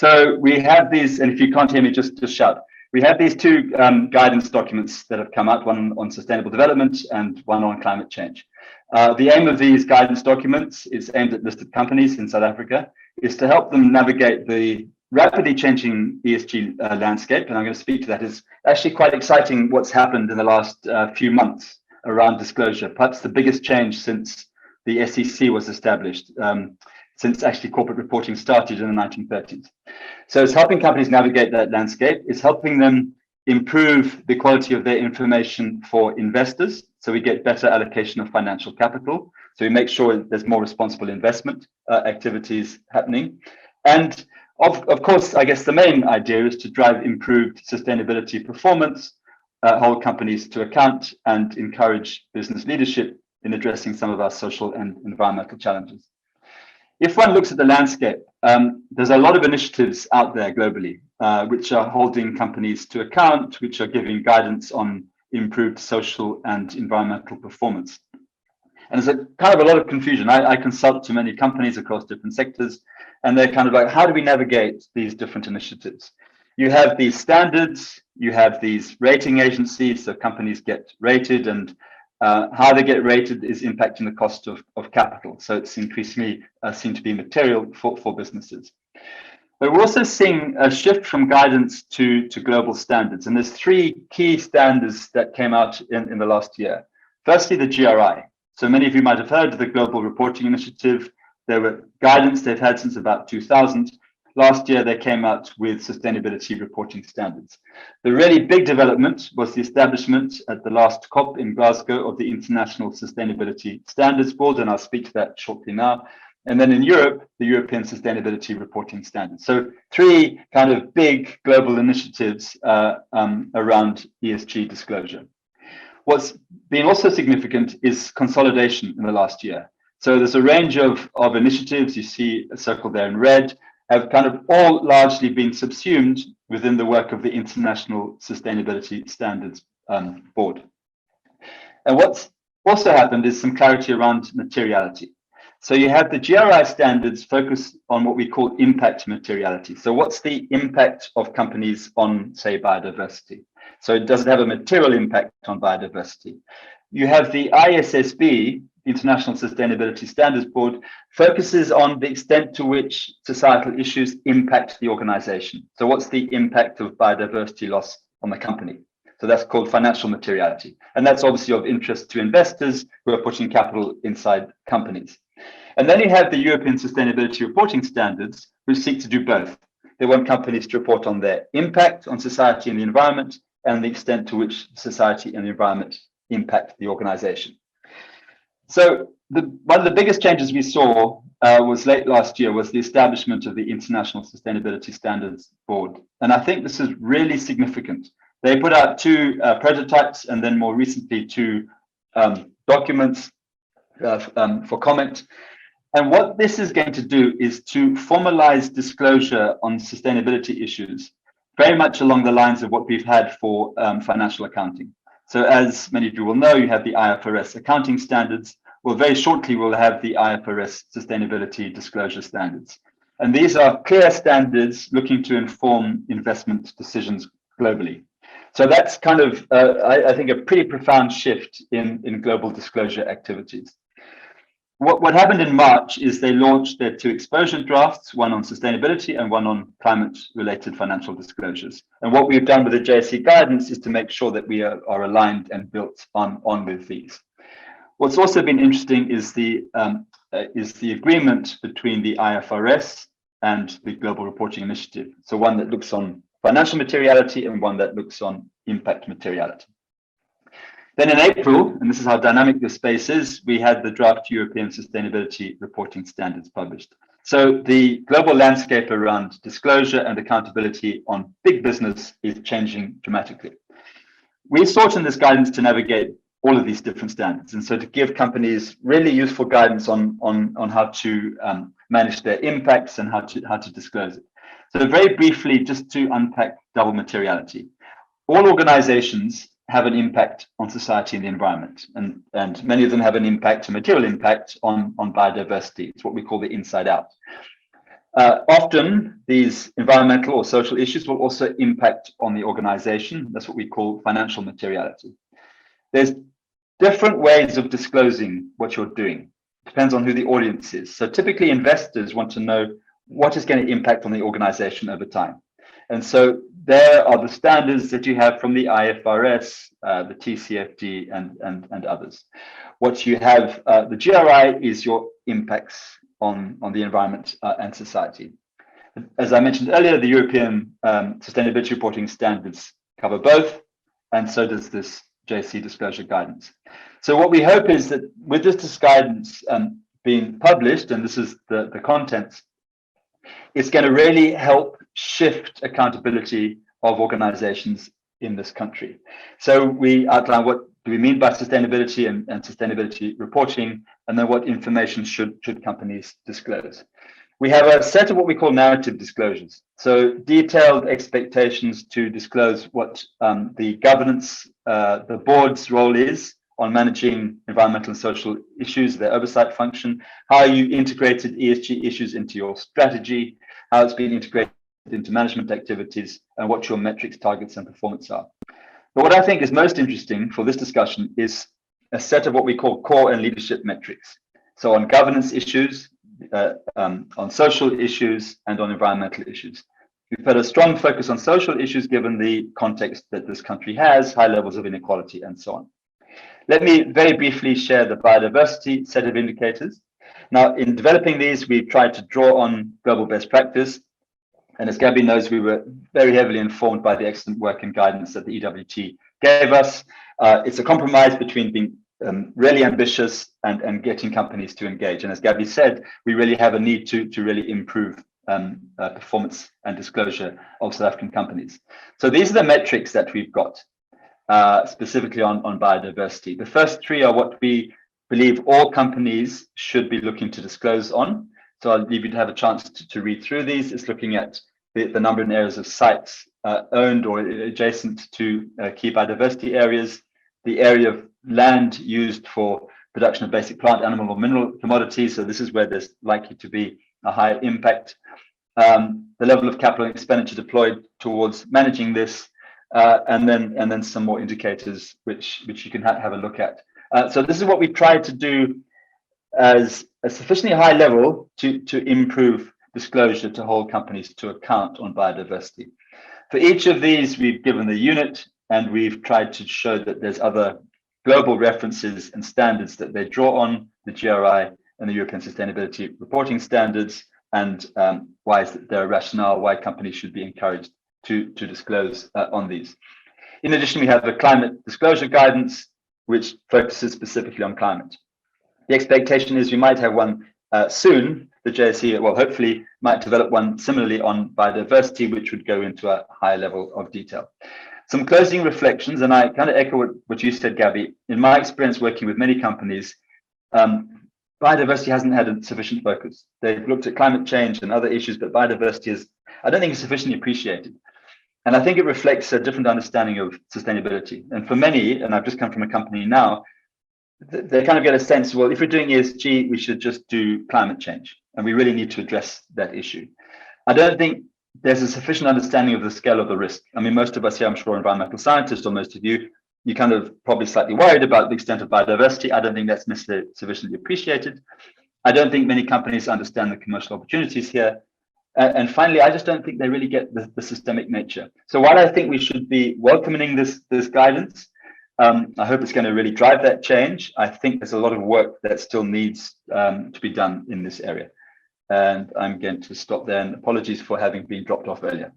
So we have these, and if you can't hear me, just shout. We have these two guidance documents that have come out, one on sustainable development and one on climate change. The aim of these guidance documents is aimed at listed companies in South Africa, is to help them navigate the rapidly changing ESG landscape. And I'm going to speak to that. It's actually quite exciting what's happened in the last few months around disclosure. Perhaps the biggest change since the SEC was established, since actually corporate reporting started in the 1930s. So it's helping companies navigate that landscape. It's helping them improve the quality of their information for investors. So we get better allocation of financial capital. So we make sure there's more responsible investment activities happening. And of course, I guess the main idea is to drive improved sustainability performance, hold companies to account, and encourage business leadership in addressing some of our social and environmental challenges. If one looks at the landscape, there's a lot of initiatives out there globally, which are holding companies to account, which are giving guidance on improved social and environmental performance. And there's a kind of a lot of confusion. I consult to many companies across different sectors, and they're kind of like, how do we navigate these different initiatives? You have these standards, you have these rating agencies, so companies get rated, and how they get rated is impacting the cost of capital. So it's increasingly seen to be material for businesses. But we're also seeing a shift from guidance to global standards. And there's three key standards that came out in the last year. Firstly, the GRI. So many of you might have heard of the Global Reporting Initiative. There were guidance they've had since about 2000. Last year, they came out with sustainability reporting standards. The really big development was the establishment at the last COP in Glasgow of the International Sustainability Standards Board, and I'll speak to that shortly now. And then in Europe, the European Sustainability Reporting Standards. So three kind of big global initiatives around ESG disclosure. What's been also significant is consolidation in the last year. So there's a range of initiatives, you see a circle there in red, have kind of all largely been subsumed within the work of the International Sustainability Standards Board. And what's also happened is some clarity around materiality. So you have the GRI standards focus on what we call impact materiality. So what's the impact of companies on, say, biodiversity? So does it have a material impact on biodiversity? You have the ISSB, International Sustainability Standards Board, focuses on the extent to which societal issues impact the organization. So what's the impact of biodiversity loss on the company? So that's called financial materiality. And that's obviously of interest to investors who are putting capital inside companies. And then you have the European Sustainability Reporting Standards, which seek to do both. They want companies to report on their impact on society and the environment, and the extent to which society and the environment impact the organization. So one of the biggest changes we saw was late last year was the establishment of the International Sustainability Standards Board. And I think this is really significant. They put out two prototypes and then more recently two documents for comment. And what this is going to do is to formalize disclosure on sustainability issues, very much along the lines of what we've had for financial accounting. So as many of you will know, you have the IFRS accounting standards. Well, very shortly, we'll have the IFRS sustainability disclosure standards. And these are clear standards looking to inform investment decisions globally. So that's kind of, I think, a pretty profound shift in global disclosure activities. What happened in March is they launched their two exposure drafts, one on sustainability and one on climate-related financial disclosures. And what we've done with the JSE guidance is to make sure that we are aligned and built on with these. What's also been interesting is the agreement between the IFRS and the Global Reporting Initiative. So one that looks on financial materiality and one that looks on impact materiality. Then in April, and this is how dynamic this space is, we had the draft European Sustainability Reporting Standards published. So the global landscape around disclosure and accountability on big business is changing dramatically. We sought in this guidance to navigate all of these different standards, and so to give companies really useful guidance on how to manage their impacts and how to disclose it. So very briefly, just to unpack double materiality. All organizations have an impact on society and the environment, and many of them have an impact, a material impact on biodiversity. It's what we call the inside out. Often, these environmental or social issues will also impact on the organization. That's what we call financial materiality. There's different ways of disclosing what you're doing. Depends on who the audience is. So typically, investors want to know what is going to impact on the organization over time. And so there are the standards that you have from the IFRS, the TCFD, and others. What you have, the GRI is your impacts on the environment and society. As I mentioned earlier, the European sustainability reporting standards cover both, and so does this JSE disclosure guidance. So what we hope is that with this guidance being published, and this is the contents, it's going to really help shift accountability of organizations in this country. So we outline what do we mean by sustainability and sustainability reporting, and then what information should companies disclose. We have a set of what we call narrative disclosures. So detailed expectations to disclose what the governance, the board's role is on managing environmental and social issues, their oversight function, how you integrated ESG issues into your strategy, how it's been integrated into management activities, and what your metrics, targets, and performance are. But what I think is most interesting for this discussion is a set of what we call core and leadership metrics. So on governance issues, on social issues, and on environmental issues. We've put a strong focus on social issues given the context that this country has, high levels of inequality, and so on. Let me very briefly share the biodiversity set of indicators. Now, in developing these, we've tried to draw on global best practice. And as Gabby knows, we were very heavily informed by the excellent work and guidance that the EWT gave us. It's a compromise between being really ambitious and getting companies to engage. And as Gabby said, we really have a need to really improve performance and disclosure of South African companies. So these are the metrics that we've got. Specifically on biodiversity. The first three are what we believe all companies should be looking to disclose on. So I'll leave you to have a chance to read through these. It's looking at the number and areas of sites owned or adjacent to key biodiversity areas, the area of land used for production of basic plant, animal, or mineral commodities. So this is where there's likely to be a higher impact. The level of capital expenditure deployed towards managing this. And then some more indicators which you can have a look at. So this is what we tried to do as a sufficiently high level to improve disclosure to hold companies to account on biodiversity. For each of these, we've given the unit, and we've tried to show that there's other global references and standards that they draw on, the GRI and the European Sustainability Reporting Standards, and why is there a rationale why companies should be encouraged to disclose on these. In addition, we have the climate disclosure guidance, which focuses specifically on climate. The expectation is we might have one soon. The JSE, well, hopefully might develop one similarly on biodiversity, which would go into a higher level of detail. Some closing reflections, and I kind of echo what you said, Gabby. In my experience working with many companies, biodiversity hasn't had a sufficient focus. They've looked at climate change and other issues, but biodiversity is, I don't think, is sufficiently appreciated. And I think it reflects a different understanding of sustainability. And for many, and I've just come from a company now, they kind of get a sense, well, if we're doing ESG, we should just do climate change. And we really need to address that issue. I don't think there's a sufficient understanding of the scale of the risk. I mean, most of us here, I'm sure, environmental scientists, or most of you, you're kind of probably slightly worried about the extent of biodiversity. I don't think that's necessarily sufficiently appreciated. I don't think many companies understand the commercial opportunities here. And finally, I just don't think they really get the systemic nature. So while I think we should be welcoming this guidance, I hope it's going to really drive that change. I think there's a lot of work that still needs to be done in this area. And I'm going to stop there, and apologies for having been dropped off earlier.